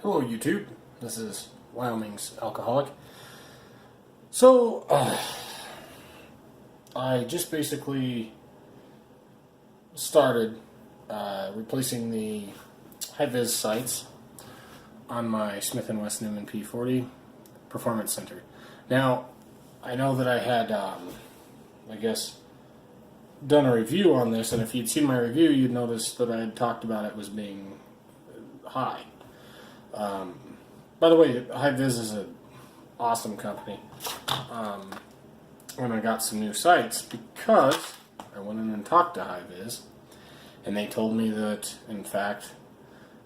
Hello YouTube, this is Wyoming's Alcoholic. So, I just basically started replacing the Hiviz sights on my Smith & Wesson M&P40 Performance Center. Now, I know that I had, done a review on this, and if you'd seen my review, you'd notice that I had talked about it was being high. By the way, Hiviz is an awesome company. When I got some new sights, because I went in and talked to Hiviz, and they told me that, in fact,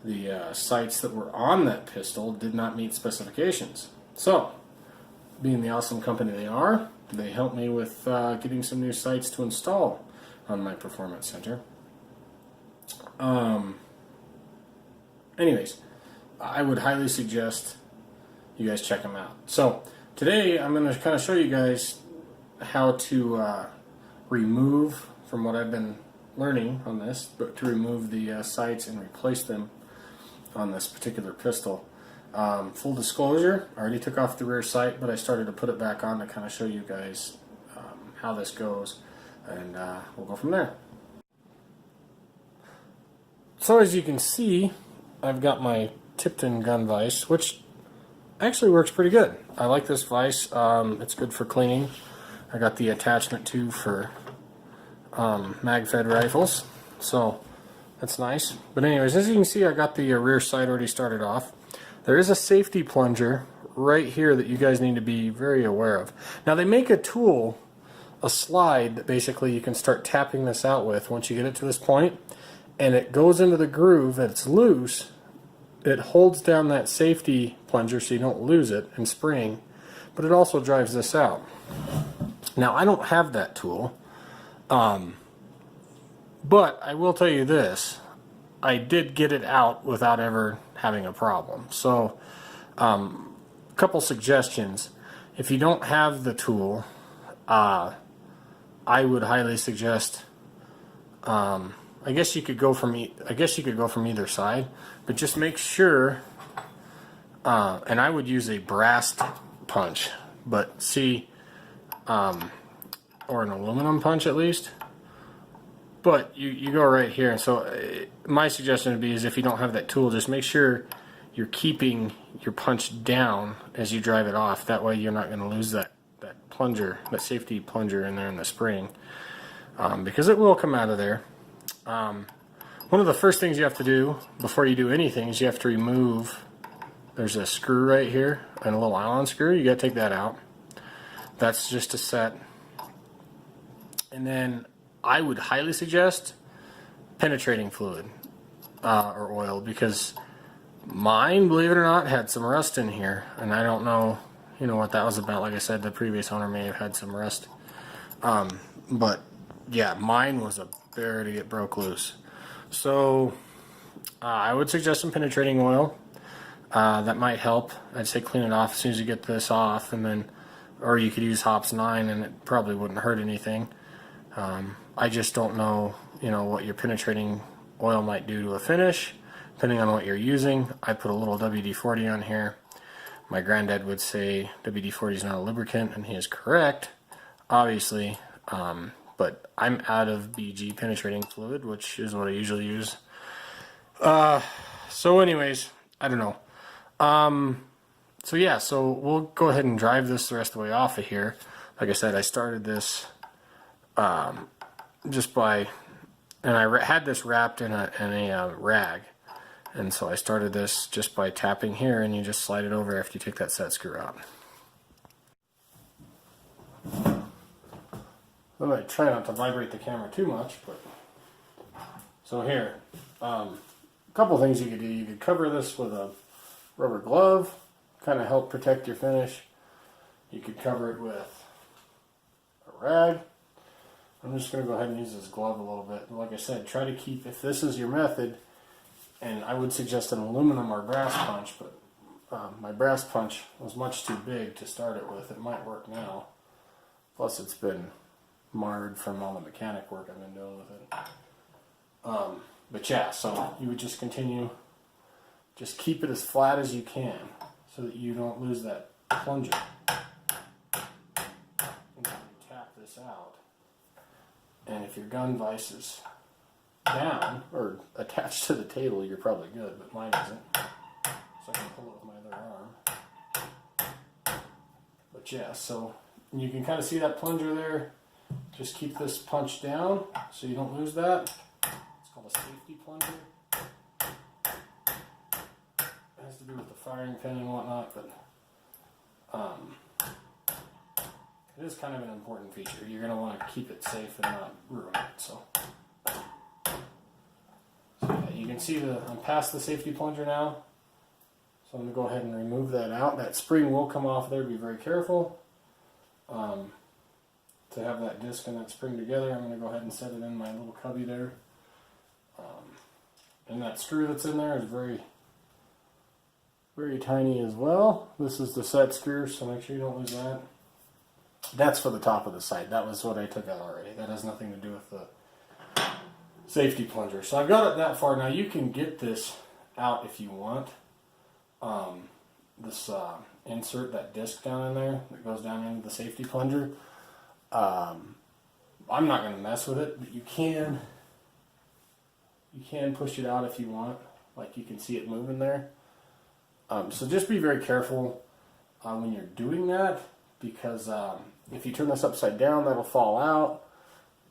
the sights that were on that pistol did not meet specifications. So, being the awesome company they are, they helped me with getting some new sights to install on my Performance Center. Anyways, I would highly suggest you guys check them out. So today I'm going to kind of show you guys how to remove, from what I've been learning on this, but to remove the sights and replace them on this particular pistol. Full disclosure, I already took off the rear sight, but I started to put it back on to kind of show you guys how this goes, and we'll go from there. So as you can see, I've got my Tipton gun vise, which actually works pretty good. I like this vise. It's good for cleaning. I got the attachment too for mag-fed rifles, so that's nice. But anyways, as you can see, I got the rear sight already started off. There is a safety plunger right here that you guys need to be very aware of. Now they make a tool, a slide, that basically you can start tapping this out with once you get it to this point, and it goes into the groove and it's loose. It holds down that safety plunger so you don't lose it in spraying, but it also drives this out. Now I don't have that tool, but I will tell you this, I did get it out without ever having a problem. So a couple suggestions. If you don't have the tool, I would highly suggest, I guess you could go from either side, but just make sure, and I would use a brass punch, but see, or an aluminum punch at least. But you go right here, and so my suggestion would be is if you don't have that tool, just make sure you're keeping your punch down as you drive it off. That way you're not going to lose that plunger, that safety plunger in there in the spring, because it will come out of there. One of the first things you have to do before you do anything is you have to remove, there's a screw right here, and a little Allen screw. You got to take that out. That's just a set. And then I would highly suggest penetrating fluid or oil, because mine, believe it or not, had some rust in here, and I don't know, what that was about. Like I said, the previous owner may have had some rust, but yeah, mine was a bear to get broke loose. So I would suggest some penetrating oil. That might help. I'd say clean it off as soon as you get this off, and then, or you could use Hops 9 and it probably wouldn't hurt anything. I just don't know, what your penetrating oil might do to a finish, depending on what you're using. I put a little WD-40 on here. My granddad would say WD-40 is not a lubricant, and he is correct, obviously. But I'm out of BG penetrating fluid, which is what I usually use. So anyways, I don't know. So yeah, so we'll go ahead and drive this the rest of the way off of here. Like I said, I started this just by, and I had this wrapped in a rag. And so I started this just by tapping here, and you just slide it over after you take that set screw out. I'm going to try not to vibrate the camera too much, but so here, a couple things you could do. You could cover this with a rubber glove, kind of help protect your finish. You could cover it with a rag. I'm just going to go ahead and use this glove a little bit. Like I said, try to keep, if this is your method, and I would suggest an aluminum or brass punch, but my brass punch was much too big to start it with. It might work now. Plus it's been marred from all the mechanic work I've been doing with it. But yeah, so you would just continue just keep it as flat as you can so that you don't lose that plunger. And then you tap this out. And if your gun vise is down or attached to the table, you're probably good, but mine isn't. So I can pull it with my other arm. But yeah, so you can kind of see that plunger there. Just keep this punch down so you don't lose that. It's called a safety plunger. It has to do with the firing pin and whatnot, but it is kind of an important feature. You're going to want to keep it safe and not ruin it. So yeah, you can see I'm past the safety plunger now. So I'm going to go ahead and remove that out. That spring will come off there. Be very careful. To have that disc and that spring together, I'm going to go ahead and set it in my little cubby there. And that screw that's in there is very, very tiny as well. This is the set screw, so make sure you don't lose that. That's for the top of the sight. That was what I took out already. That has nothing to do with the safety plunger. So I've got it that far. Now you can get this out if you want. This insert, that disc down in there that goes down into the safety plunger. I'm not going to mess with it, but you can push it out if you want. Like you can see it moving there. So just be very careful when you're doing that, because if you turn this upside down, that'll fall out.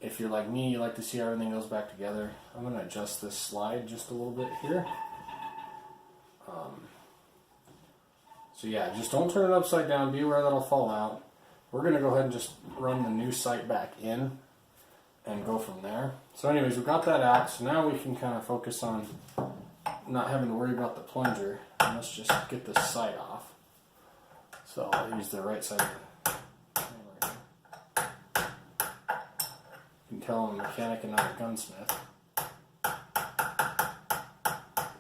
If you're like me, you like to see how everything goes back together. I'm going to adjust this slide just a little bit here. So yeah, just don't turn it upside down. Be aware that'll fall out. We're going to go ahead and just run the new sight back in and go from there. So anyways, we got that out. So now we can kind of focus on not having to worry about the plunger. And let's just get this sight off. So I'll use the right side. You can tell I'm a mechanic and not a gunsmith. But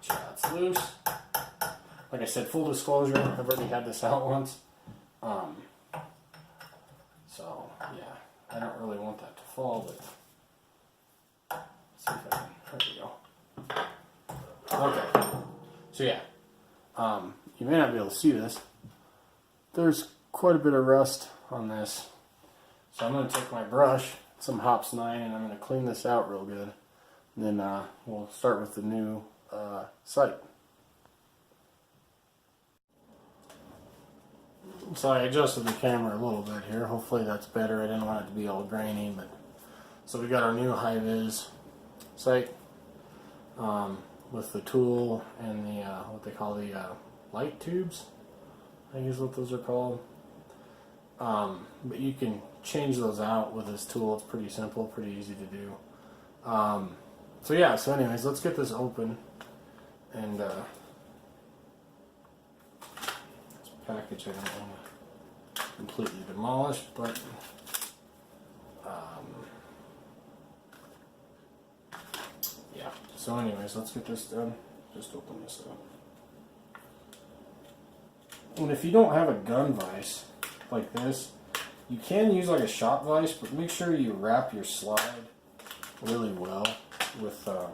yeah, it's loose. Like I said, full disclosure, I've already had this out once. So, yeah, I don't really want that to fall, but let's see if I can, there we go. Okay, so yeah, you may not be able to see this. There's quite a bit of rust on this. So I'm going to take my brush, some Hops 9, and I'm going to clean this out real good. And then we'll start with the new sight. So I adjusted the camera a little bit here. Hopefully that's better. I didn't want it to be all grainy, but so we got our new Hiviz sight with the tool and the what they call the light tubes, I think is what those are called. But you can change those out with this tool. It's pretty simple, pretty easy to do. So yeah. So anyways, let's get this open and. Package I don't want to completely demolish, but yeah. So anyways, let's get this done. Just open this up. And if you don't have a gun vise like this, you can use like a shop vise, but make sure you wrap your slide really well with a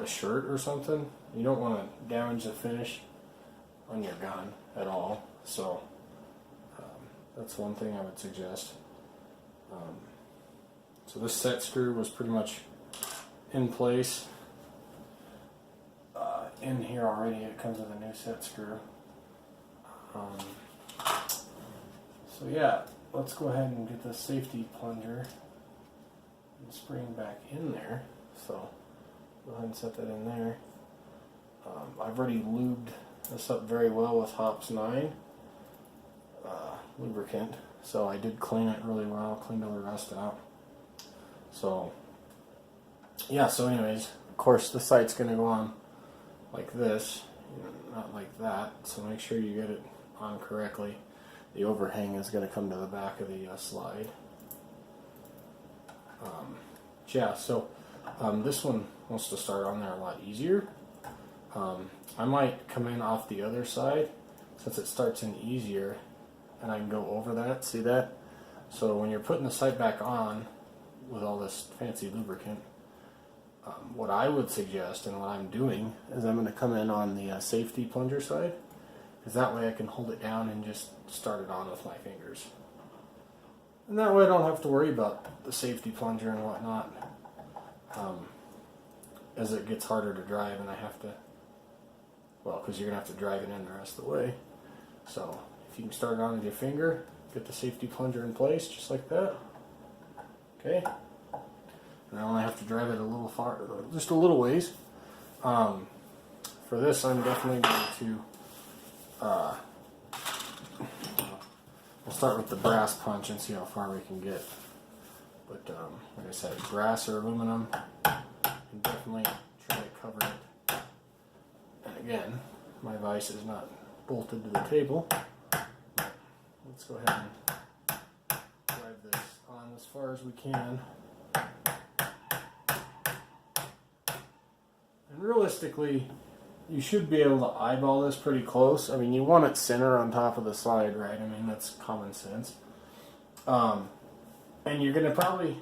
shirt or something. You don't want to damage the finish on your gun at all, so that's one thing I would suggest. So this set screw was pretty much in place in here already. It comes with a new set screw. So yeah, let's go ahead and get the safety plunger and spring back in there. So go ahead and set that in there. I've already lubed this up very well with Hops 9 lubricant, so I did clean it really well, cleaned all the rust out. So yeah, so anyways, of course the sight's going to go on like this, not like that, so make sure you get it on correctly. The overhang is going to come to the back of the slide. Yeah, so this one wants to start on there a lot easier. I might come in off the other side since it starts in easier, and I can go over that, see that? So when you're putting the sight back on with all this fancy lubricant, What I would suggest and what I'm doing is I'm going to come in on the safety plunger side, because that way I can hold it down and just start it on with my fingers. And that way I don't have to worry about the safety plunger and whatnot as it gets harder to drive and I have to, well, because you're going to have to drive it in the rest of the way. So if you can start it on with your finger, get the safety plunger in place just like that. Okay. And I only have to drive it a little far, just a little ways. For this, I'm definitely going to, we'll start with the brass punch and see how far we can get. But like I said, brass or aluminum, and definitely try to cover it. And again, my vise is not bolted to the table. Let's go ahead and drive this on as far as we can. And realistically, you should be able to eyeball this pretty close. I mean, you want it center on top of the slide, right? I mean, that's common sense. And you're going to probably,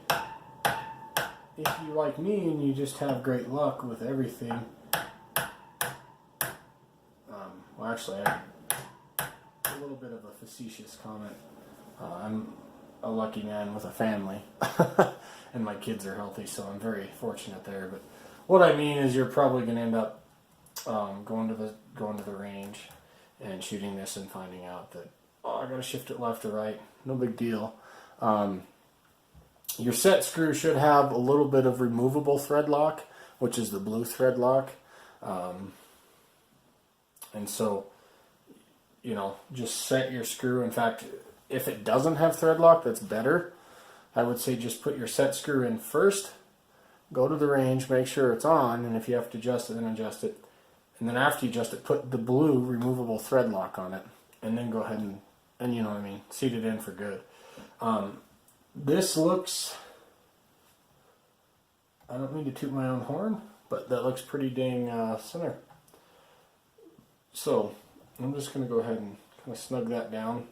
if you like me and you just have great luck with everything, well, actually, a little bit of a facetious comment. I'm a lucky man with a family, and my kids are healthy, so I'm very fortunate there. But what I mean is, you're probably going to end up going to the range and shooting this and finding out that, oh, I got to shift it left or right. No big deal. Your set screw should have a little bit of removable thread lock, which is the blue thread lock. And so, you know, just set your screw. In fact, if it doesn't have thread lock, that's better. I would say just put your set screw in first, go to the range, make sure it's on, and if you have to adjust it, then adjust it. And then after you adjust it, put the blue removable thread lock on it, and then go ahead and you know what I mean, seat it in for good. This looks, I don't mean to toot my own horn, but that looks pretty dang center. So I'm just going to go ahead and kind of snug that down.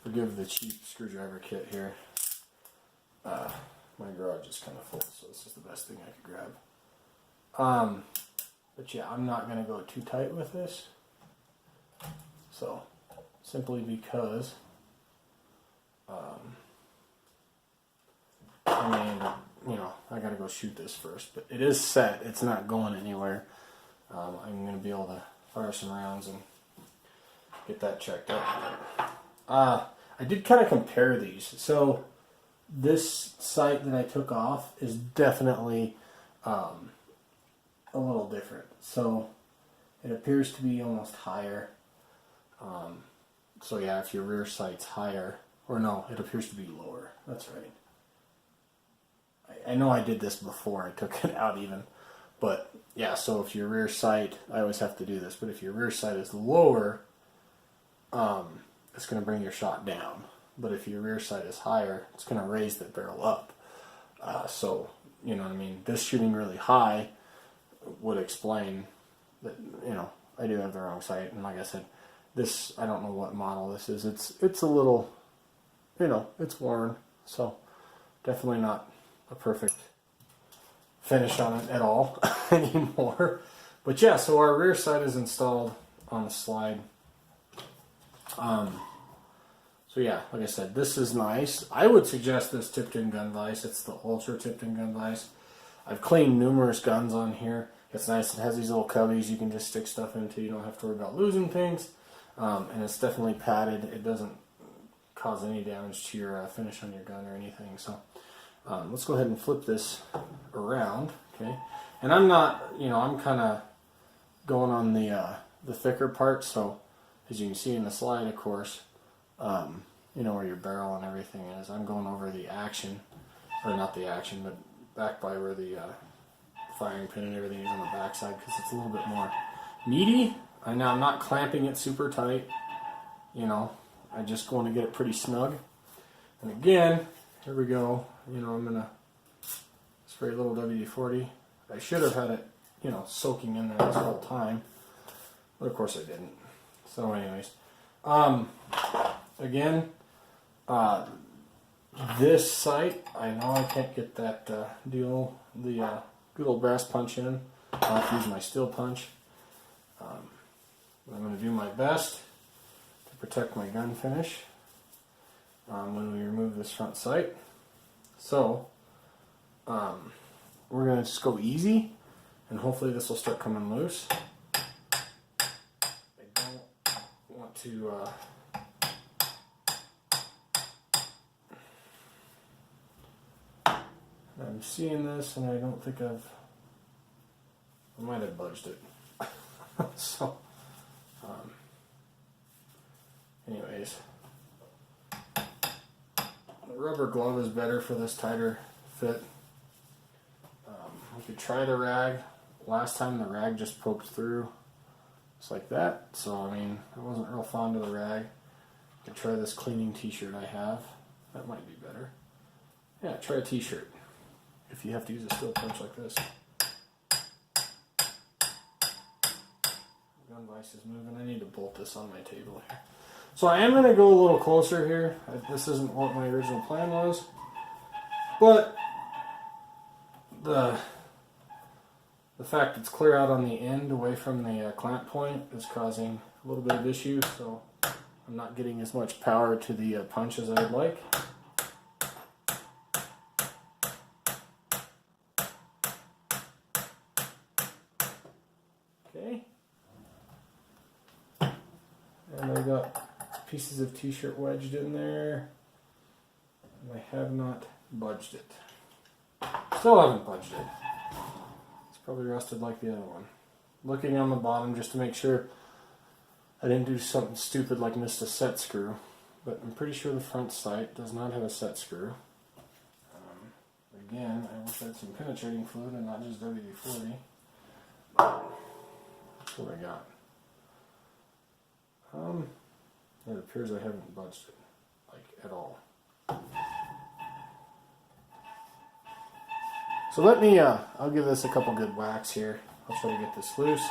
Forgive the cheap screwdriver kit here. My garage is kind of full, so this is the best thing I could grab. But yeah, I'm not going to go too tight with this. So, simply because, I mean, you know, I got to go shoot this first. But it is set. It's not going anywhere. I'm going to be able to fire some rounds and get that checked out. I did kind of compare these. So, this sight that I took off is definitely a little different. So it appears to be almost higher. So yeah, if your rear sight's higher, or no, it appears to be lower. That's right. I know I did this before I took it out even. But yeah, so if your rear sight, I always have to do this, but if your rear sight is lower, it's going to bring your shot down. But if your rear sight is higher, it's going to raise the barrel up. So, you know what I mean? This shooting really high would explain that, you know, I do have the wrong sight. And like I said, this, I don't know what model this is. It's a little, you know, it's worn. So, definitely not a perfect finish on it at all anymore. But yeah, so our rear sight is installed on the slide. So yeah, like I said, this is nice. I would suggest this tipped-in gun vise. It's the Ultra tipped-in gun vise. I've cleaned numerous guns on here. It's nice. It has these little cubbies you can just stick stuff into. You don't have to worry about losing things. And it's definitely padded. It doesn't cause any damage to your finish on your gun or anything. So let's go ahead and flip this around. Okay. And I'm not, you know, I'm kind of going on the thicker part. So as you can see in the slide, of course, you know where your barrel and everything is. I'm going over the action, or not the action, but back by where the firing pin and everything is on the back side, because it's a little bit more meaty. I know I'm not clamping it super tight, you know, I just want to get it pretty snug. And again, here we go, you know, I'm going to spray a little WD-40. I should have had it, you know, soaking in there this whole time, but of course I didn't. So anyways, again, this sight, I know I can't get that deal, the good old brass punch in. I'll have to use my steel punch. But I'm going to do my best to protect my gun finish when we remove this front sight. So we're going to just go easy, and hopefully this will start coming loose. I don't want to I'm seeing this and I don't think I might have budged it. So anyways, the rubber glove is better for this tighter fit. We could try the rag. Last time the rag just poked through just like that, so I mean I wasn't real fond of the rag. I could try this cleaning t-shirt I have. That might be better. Yeah, try a t-shirt if you have to use a steel punch like this. The gun vise is moving. I need to bolt this on my table here. So I am going to go a little closer here. This isn't what my original plan was, but the fact it's clear out on the end away from the clamp point is causing a little bit of issue, so I'm not getting as much power to the punch as I would like. Okay. And I got pieces of t-shirt wedged in there, and I have not budged it. Still haven't budged it. It's probably rusted like the other one. Looking on the bottom just to make sure I didn't do something stupid like missed a set screw, but I'm pretty sure the front sight does not have a set screw. Again, I wish I had some penetrating fluid and not just WD-40. That's what I got. It appears I haven't budged it, like, at all. So let me, I'll give this a couple good whacks here. I'll try to get this loose.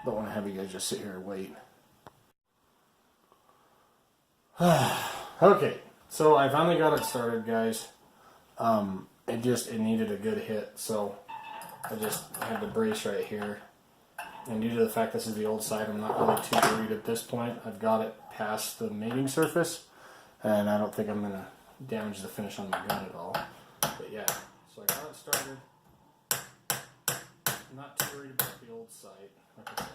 Don't want to have you guys just sit here and wait. Okay, so I finally got it started, guys. It needed a good hit, so I had the brace right here. And due to the fact this is the old side, I'm not really too worried at this point. I've got it past the mating surface, and I don't think I'm going to damage the finish on my gun at all. But yeah, so I got it started. I'm not too worried about the old sight, like I said.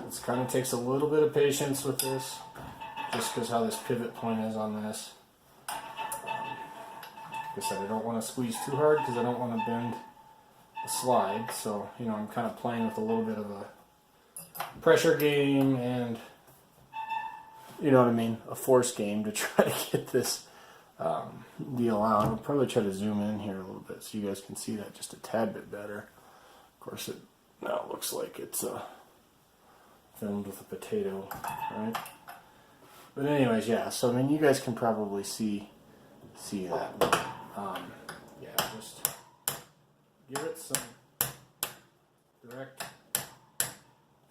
This kind of takes a little bit of patience with this, just because how this pivot point is on this. Like I said, I don't want to squeeze too hard because I don't want to bend the slide. So, you know, I'm kind of playing with a little bit of a pressure game and, you know what I mean, a force game to try to get this deal out. I'll probably try to zoom in here a little bit so you guys can see that just a tad bit better. Of course, it now looks like it's filmed with a potato, right? But anyways, yeah, so I mean, you guys can probably see that. Yeah, just give it some direct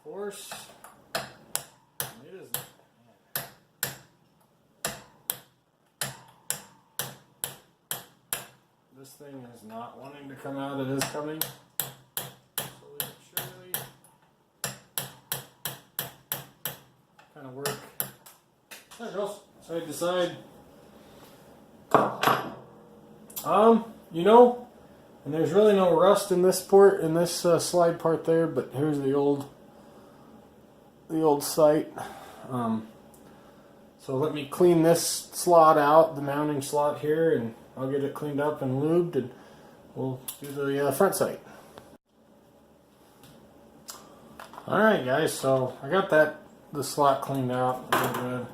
force. It is, man. This thing is not wanting to come out. It is coming. Slowly but surely. Kind of work. There it goes. Side to side. You know, and there's really no rust in this port, in this slide part there, but here's the old sight. So let me clean this slot out, the mounting slot here, and I'll get it cleaned up and lubed, and we'll do the front sight. Alright guys, so I got the slot cleaned out real good.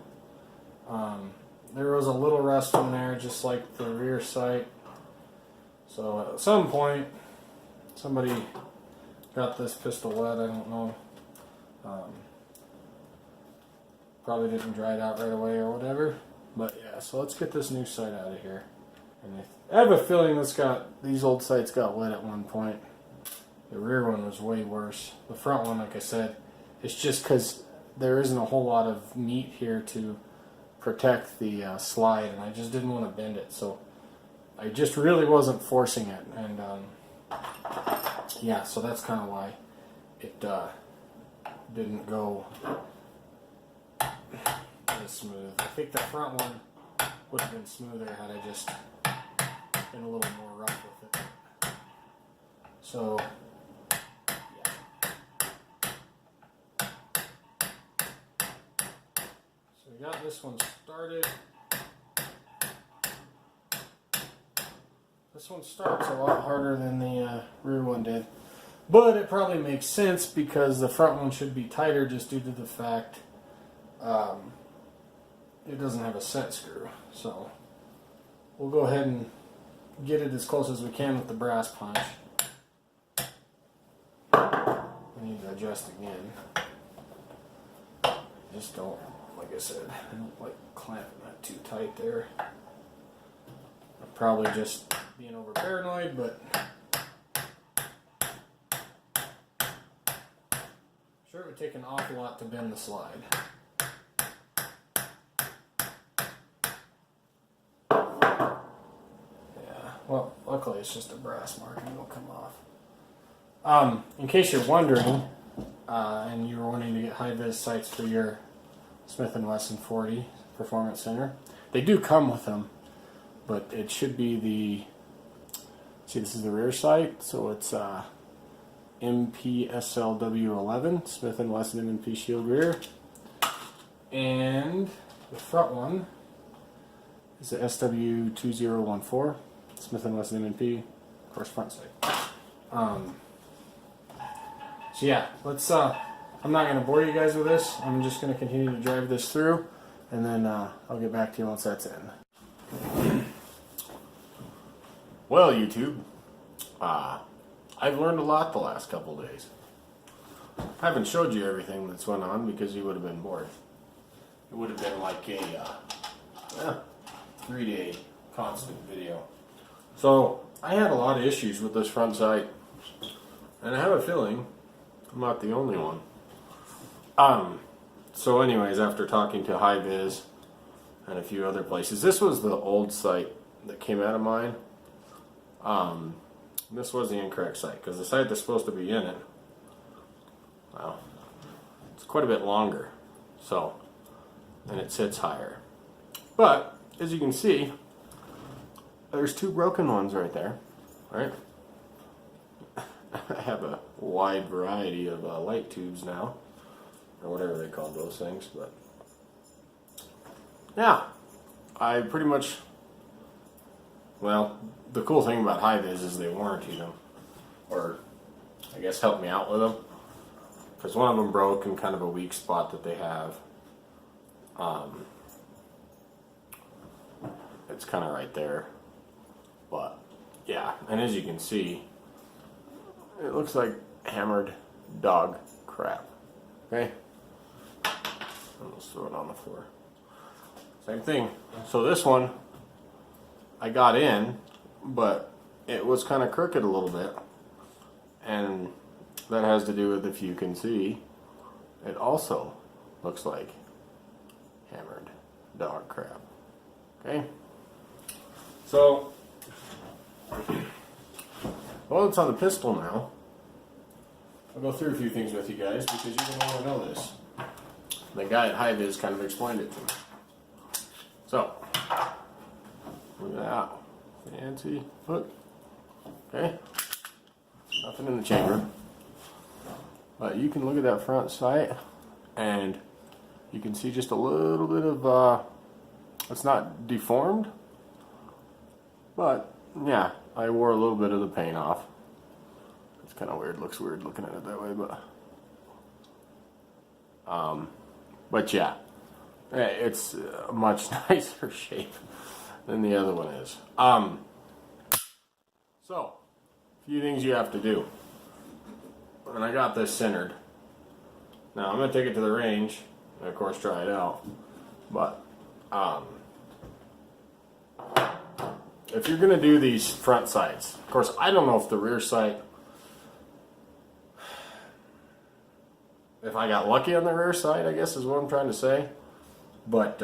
There was a little rust in there, just like the rear sight. So at some point, somebody got this pistol wet, I don't know. Probably didn't dry it out right away or whatever. But yeah, so let's get this new sight out of here. And I have a feeling these old sights got wet at one point. The rear one was way worse. The front one, like I said, it's just because there isn't a whole lot of meat here to protect the slide, and I just didn't want to bend it, so I just really wasn't forcing it, and yeah, so that's kind of why it didn't go as smooth. I think the front one would have been smoother had I just been a little more rough with it. So we got this one started. This one starts a lot harder than the rear one did. But it probably makes sense because the front one should be tighter just due to the fact it doesn't have a set screw. So we'll go ahead and get it as close as we can with the brass punch. I need to adjust again. Just don't, like I said, I don't like clamping that too tight there. I'm probably just being over paranoid, but I'm sure it would take an awful lot to bend the slide. Yeah, well, luckily it's just a brass marking, it'll come off. In case you're wondering, and you were wanting to get Hiviz sights for your Smith & Wesson 40 Performance Center, they do come with them, but it should be the, see, this is the rear sight, so it's MPSLW11, Smith & Wesson M&P Shield Rear, and the front one is the SW2014, Smith & Wesson M&P, of course, front sight. So yeah, let's, I'm not going to bore you guys with this. I'm just going to continue to drive this through, and then I'll get back to you once that's in. Well, YouTube, I've learned a lot the last couple days. I haven't showed you everything that's went on because you would have been bored. It would have been like a 3-day constant video. So I had a lot of issues with this front sight, and I have a feeling I'm not the only one. So anyways, after talking to Hiviz and a few other places, this was the old sight that came out of mine. This was the incorrect sight because the sight that's supposed to be in it, well, it's quite a bit longer, so, and it sits higher. But as you can see, there's two broken ones right there, right? I have a wide variety of light tubes now, or whatever they call those things, but yeah, I pretty much, well, the cool thing about Hiviz is they warranty them, or I guess help me out with them, because one of them broke in kind of a weak spot that they have. It's kind of right there, but yeah, and as you can see, it looks like hammered dog crap. Okay, let's throw it on the floor. Same thing. So this one I got in, but it was kind of crooked a little bit, and that has to do with, if you can see, it also looks like hammered dog crap. Okay, so well, it's on the pistol now. I'll go through a few things with you guys because you're going to want to know this. The guy at Hiviz kind of explained it to me. So, look at that. Fancy hook. Okay. Nothing in the chamber. But you can look at that front sight and you can see just a little bit of, it's not deformed, but yeah, I wore a little bit of the paint off. It's kind of weird, looks weird looking at it that way, but yeah, it's a much nicer shape than the other one is. So, a few things you have to do. And I got this centered. Now I'm going to take it to the range and of course try it out. But if you're going to do these front sights, of course I don't know if the rear sight, if I got lucky on the rear side, I guess is what I'm trying to say. But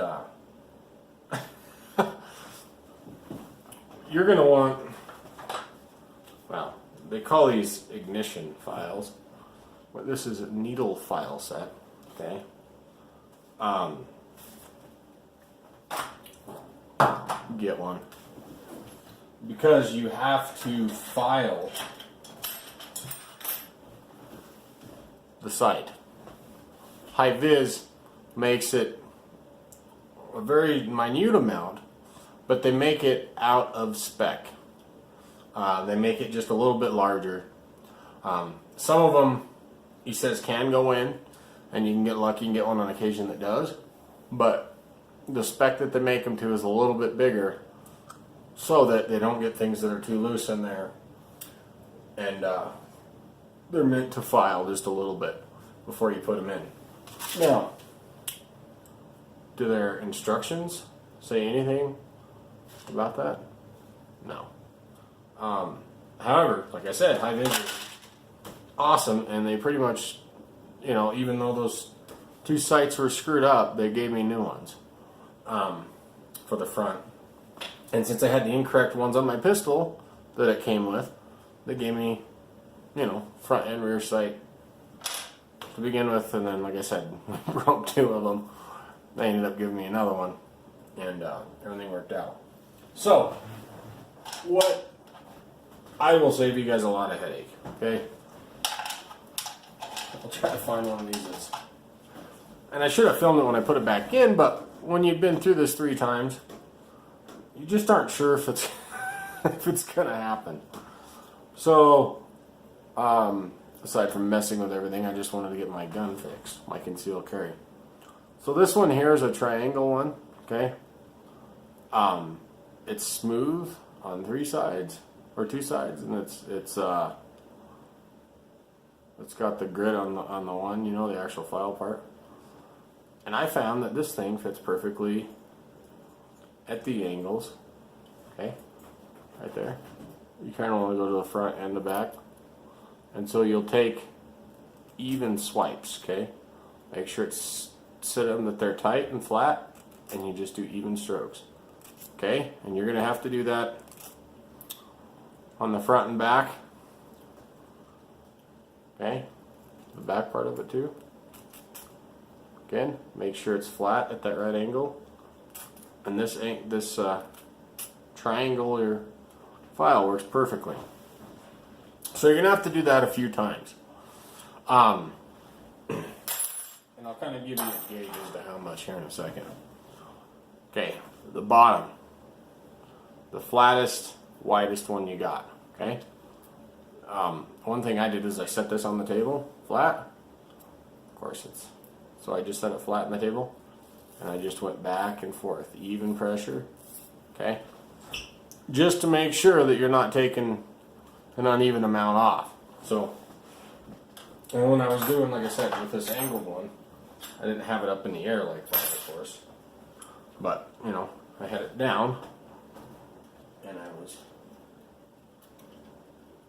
you're going to want, well, they call these ignition files, but this is a needle file set, okay? Get one. Because you have to file the sight. Hiviz makes it a very minute amount, but they make it out of spec. They make it just a little bit larger. Some of them, he says, can go in, and you can get lucky and get one on occasion that does. But the spec that they make them to is a little bit bigger, so that they don't get things that are too loose in there. And they're meant to file just a little bit before you put them in. Now, do their instructions say anything about that? No. However, like I said, Hiviz is awesome, and they pretty much, you know, even though those two sights were screwed up, they gave me new ones for the front. And since I had the incorrect ones on my pistol that it came with, they gave me, you know, front and rear sight to begin with, and then, like I said, broke two of them. They ended up giving me another one, and everything worked out. So, what I will save you guys a lot of headache, okay? I'll try to find one of these. And I should have filmed it when I put it back in, but when you've been through this 3 times, you just aren't sure if it's if it's gonna happen. So, aside from messing with everything, I just wanted to get my gun fixed, my concealed carry. So this one here is a triangle one, okay? It's smooth on 3 sides or 2 sides, and it's got the grit on the one, you know, the actual file part. And I found that this thing fits perfectly at the angles, okay, right there. You kind of want to go to the front and the back, and so you'll take even swipes, okay. Make sure it's set them that they're tight and flat, and you just do even strokes, okay. And you're gonna have to do that on the front and back, okay, the back part of it too. Again, make sure it's flat at that right angle. And this triangular file works perfectly. So you're gonna have to do that a few times. And I'll kind of give you a gauge as to how much here in a second. Okay, the bottom, the flattest, widest one you got. Okay. One thing I did is I set this on the table flat. Of course, so I just set it flat on the table. And I just went back and forth, even pressure, okay? Just to make sure that you're not taking an uneven amount off. So, and when I was doing, like I said, with this angled one, I didn't have it up in the air like that, of course. But, you know, I had it down, and I was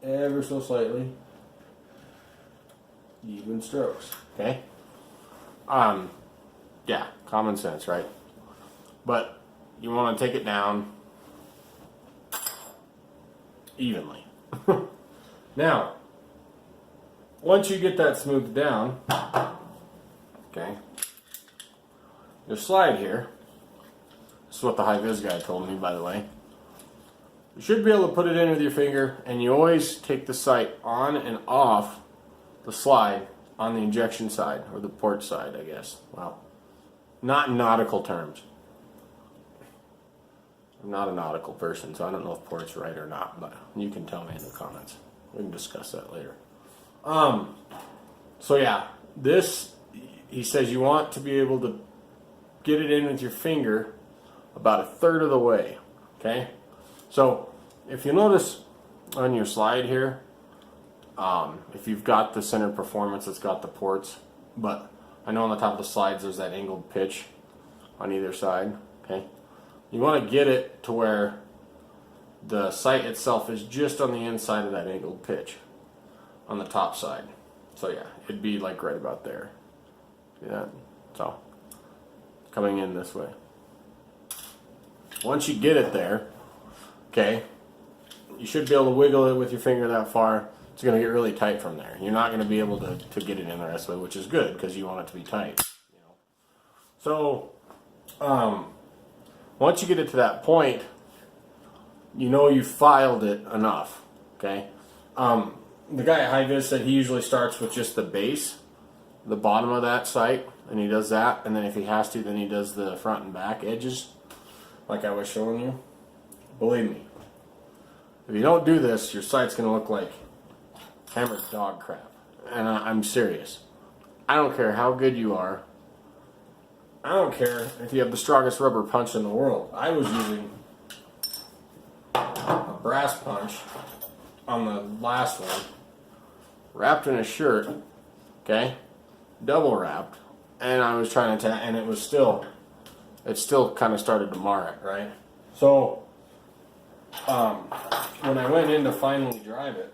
ever so slightly even strokes, okay? Yeah, common sense, right? But you want to take it down evenly. Now, once you get that smoothed down, okay, your slide here, this is what the Hiviz guy told me, by the way. You should be able to put it in with your finger, and you always take the sight on and off the slide on the injection side, or the port side, I guess. Well, not in nautical terms. I'm not a nautical person, so I don't know if port's right or not, but you can tell me in the comments. We can discuss that later. So yeah, this, he says you want to be able to get it in with your finger about 1/3 of the way, okay? So if you notice on your slide here, if you've got the center performance, it's got the ports, but I know on the top of the slides there's that angled pitch on either side, okay? You want to get it to where the sight itself is just on the inside of that angled pitch on the top side. So yeah, it'd be like right about there. See that? So, coming in this way. Once you get it there, okay, you should be able to wiggle it with your finger that far. It's going to get really tight from there. You're not going to be able to get it in the rest of the way, which is good because you want it to be tight. You know? So, once you get it to that point, you know you filed it enough. Okay. The guy at Hiviz said he usually starts with just the base, the bottom of that sight, and he does that, and then if he has to, then he does the front and back edges, like I was showing you. Believe me, if you don't do this, your sight's going to look like hammered dog crap. And I'm serious. I don't care how good you are. I don't care if you have the strongest rubber punch in the world. I was using a brass punch on the last one, wrapped in a shirt, okay, double wrapped, and I was trying to, and it still kind of started to mar it, right? So, when I went in to finally drive it,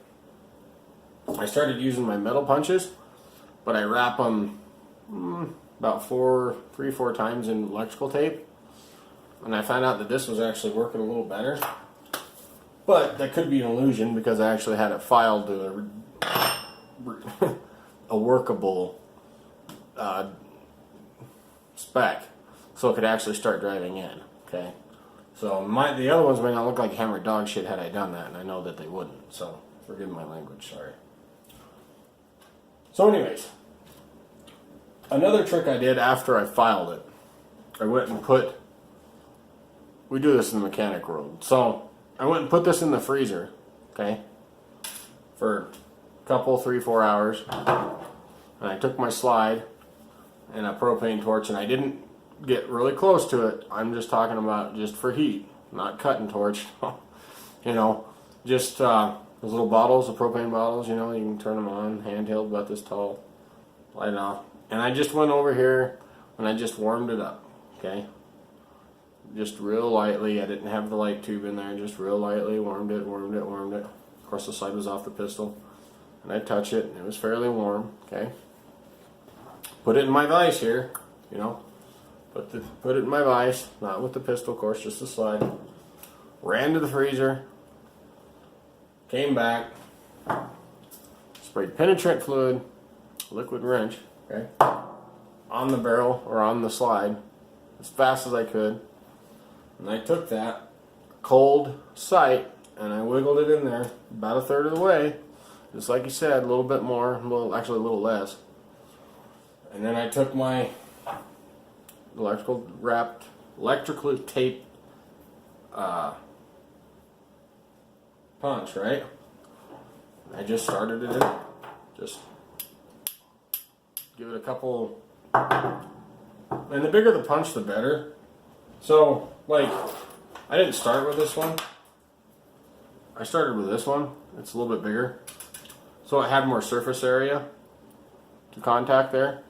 I started using my metal punches, but I wrap them about 3-4 times in electrical tape, and I found out that this was actually working a little better. But that could be an illusion because I actually had it filed to a workable spec, so it could actually start driving in. Okay, so the other ones may not look like hammered dog shit had I done that, and I know that they wouldn't. So forgive my language, sorry. So anyways, another trick I did after I filed it, I went and we do this in the mechanic world, so I went and put this in the freezer, okay, for a couple, 3-4 hours, and I took my slide and a propane torch, and I didn't get really close to it. I'm just talking about just for heat, not cutting torch, you know, just those little bottles, the propane bottles, you know, you can turn them on, handheld, about this tall, light it off, and I just went over here and I just warmed it up, okay. Just real lightly. I didn't have the light tube in there. Just real lightly warmed it. Of course, the slide was off the pistol, and I touch it, and it was fairly warm. Okay. Put it in my vise here. You know, put it in my vise, not with the pistol, of course, just the slide. Ran to the freezer. Came back. Sprayed penetrant fluid, liquid wrench. Okay. On the barrel or on the slide, as fast as I could. And I took that cold sight and I wiggled it in there about 1/3 of the way, just like you said, a little bit more, actually a little less. And then I took my electrically taped punch, right? I just started it in, just give it a couple, and the bigger the punch, the better. So, like, I didn't start with this one. I started with this one. It's a little bit bigger. So it had more surface area to contact there.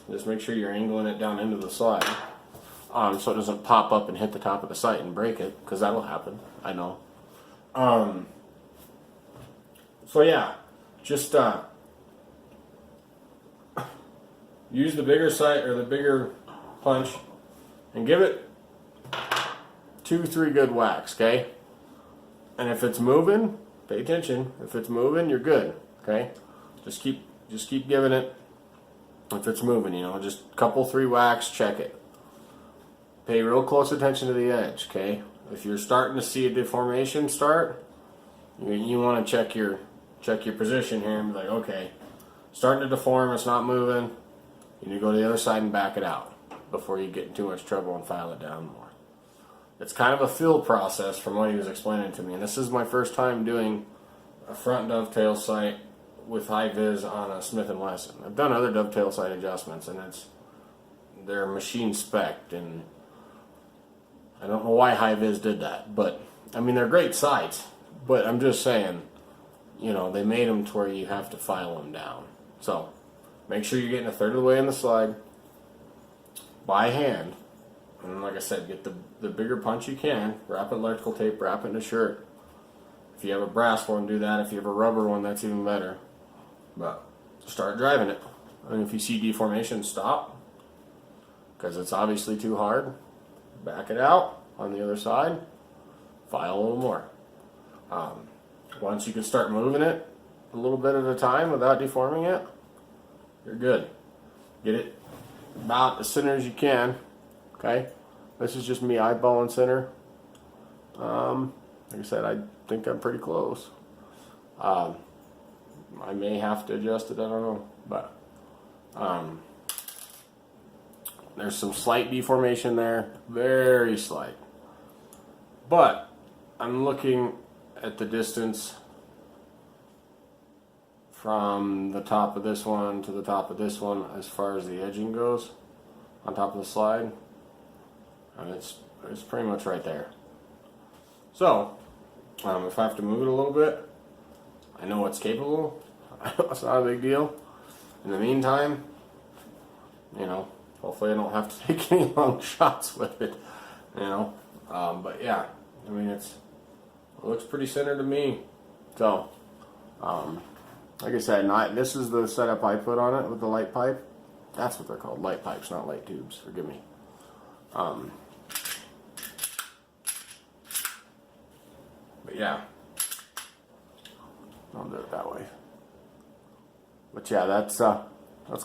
Just make sure you're angling it down into the slide. So it doesn't pop up and hit the top of the sight and break it, because that'll happen. I know. So yeah, just use the bigger sight or the bigger punch and give it 2-3 good whacks, okay? And if it's moving, pay attention. If it's moving, you're good, okay? Just keep giving it. If it's moving, you know, just a couple, 3 whacks, check it. Pay real close attention to the edge, okay? If you're starting to see a deformation start, you want to check your position here and be like, okay, starting to deform, it's not moving. You need to go to the other side and back it out before you get in too much trouble and file it down more. It's kind of a feel process from what he was explaining to me, and this is my first time doing a front dovetail sight with Hiviz on a Smith & Wesson. I've done other dovetail sight adjustments, and they're machine spec'd, and I don't know why Hiviz did that, but I mean, they're great sights, but I'm just saying, you know, they made them to where you have to file them down. So make sure you're getting 1/3 of the way in the slide by hand. And like I said, get the bigger punch you can. Wrap it in electrical tape, wrap it in a shirt. If you have a brass one, do that. If you have a rubber one, that's even better. But start driving it. And if you see deformation, stop. because it's obviously too hard. Back it out on the other side, file a little more. Once you can start moving it a little bit at a time without deforming it, you're good. Get it about as center as you can. Okay, this is just me eyeballing center. Like I said, I think I'm pretty close. I may have to adjust it, I don't know, but there's some slight deformation there, very slight. But I'm looking at the distance from the top of this one to the top of this one as far as the edging goes on top of the slide, and it's pretty much right there. So if I have to move it a little bit, I know it's capable. It's not a big deal. In the meantime, hopefully I don't have to take any long shots with it, but yeah, I mean, it looks pretty centered to me. So like I said, this is the setup I put on it with the light pipe. That's what they're called, light pipes, not light tubes, forgive me. But yeah, I'll do it that way. But yeah, that's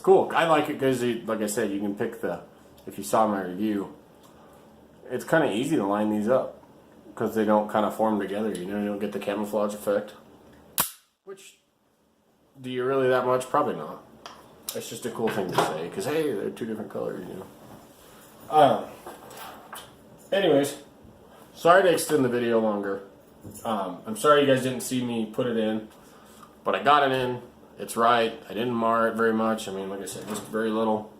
cool. I like it because, like I said, you can pick if you saw my review, it's kind of easy to line these up because they don't kind of form together. You don't get the camouflage effect. Which, do you really that much? Probably not. It's just a cool thing to say because, hey, they're two different colors, Anyways, sorry to extend the video longer. I'm sorry you guys didn't see me put it in, but I got it in. It's right. I didn't mar it very much. I mean, like I said, just very little.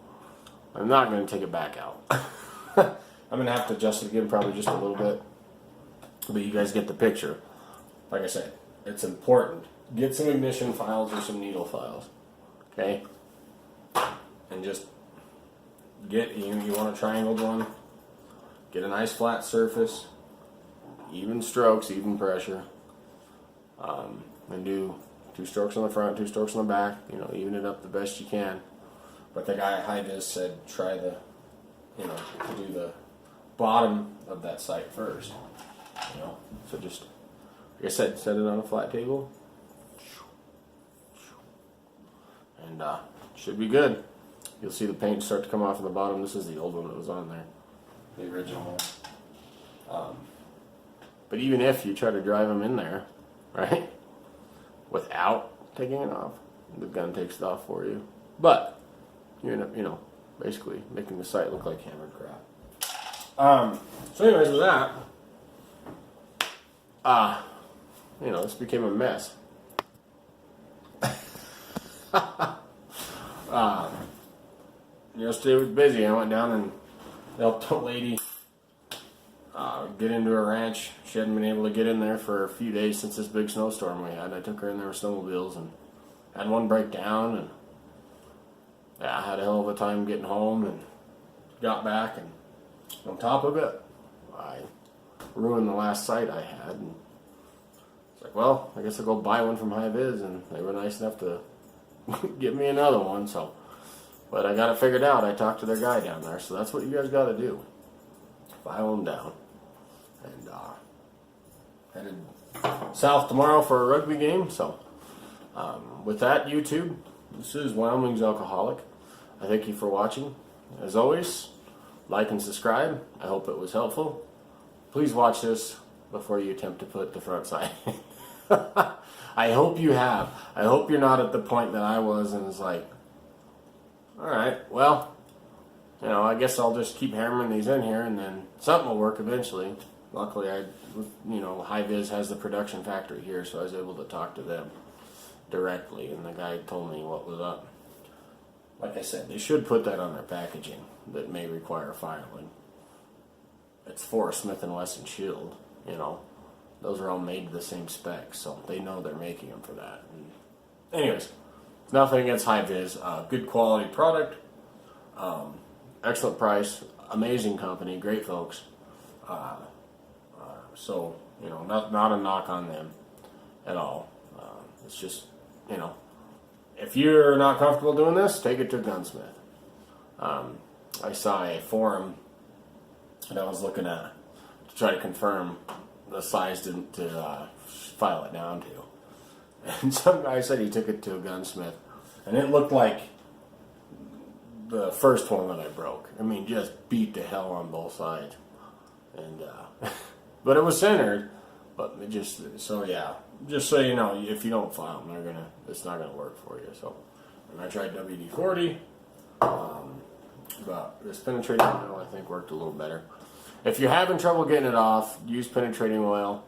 I'm not going to take it back out. I'm going to have to adjust it again probably just a little bit. But you guys get the picture. Like I said, it's important. Get some ignition files or some needle files. Okay? And just you want a triangled one. Get a nice flat surface. Even strokes, even pressure. And do 2 strokes on the front, 2 strokes on the back. Even it up the best you can. But the guy at Hiviz said try to do the bottom of that sight first. So just, like I said, set it on a flat table. And should be good. You'll see the paint start to come off on the bottom. This is the old one that was on there. The original one. But even if you try to drive them in there, right, without taking it off, the gun takes it off for you. But you end up, basically making the sight look like hammered crap. So anyways, with that, this became a mess. Yesterday was busy. I went down and helped a lady get into her ranch. She hadn't been able to get in there for a few days since this big snowstorm we had. I took her in there with snowmobiles and had one break down, and yeah, I had a hell of a time getting home and got back, and on top of it, I ruined the last sight I had. And it's like, well, I guess I'll go buy one from Hiviz, and they were nice enough to give me another one. So, but I got it figured out. I talked to their guy down there, so that's what you guys got to do. File them down. And headed south tomorrow for a rugby game. So with that, YouTube, this is Wyoming's Alcoholic. I thank you for watching. As always, like and subscribe. I hope it was helpful. Please watch this before you attempt to put the front side. I hope you have. I hope you're not at the point that I was and it's like, alright, well, I guess I'll just keep hammering these in here and then something will work eventually. Luckily, Hiviz has the production factory here, so I was able to talk to them directly, and the guy told me what was up. Like I said, they should put that on their packaging that may require filing. It's for a Smith & Wesson shield, Those are all made to the same specs, so they know they're making them for that. And anyways, nothing against Hiviz. Good quality product. Excellent price. Amazing company. Great folks. So, not a knock on them at all. It's just, if you're not comfortable doing this, take it to a gunsmith. I saw a forum that I was looking at to try to confirm the size to file it down to. And some guy said he took it to a gunsmith, and it looked like the first one that I broke. I mean, just beat to hell on both sides. And but it was centered. But it just so yeah, just so you know, if you don't file them, it's not gonna work for you. So, and I tried WD-40, but this penetrating oil I think worked a little better. If you're having trouble getting it off, use penetrating oil.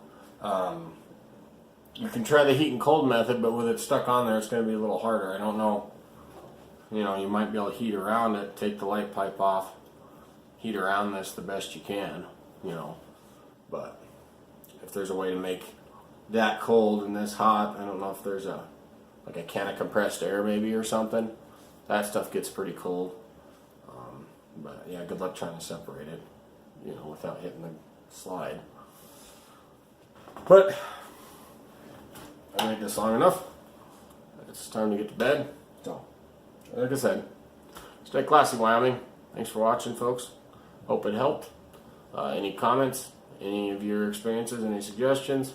You can try the heat and cold method, but with it stuck on there, it's going to be a little harder. I don't know. You know, you might be able to heat around it, take the light pipe off, heat around this the best you can, you know. But if there's a way to make that cold and this hot, I don't know if there's like a can of compressed air maybe or something. That stuff gets pretty cold. But yeah, good luck trying to separate it, you know, without hitting the slide. But I made this long enough. It's time to get to bed. So, like I said, stay classy, Wyoming. Thanks for watching, folks. Hope it helped. Any comments, any of your experiences, any suggestions,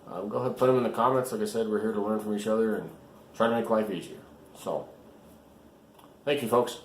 go ahead and put them in the comments. Like I said, we're here to learn from each other and try to make life easier. So, thank you, folks.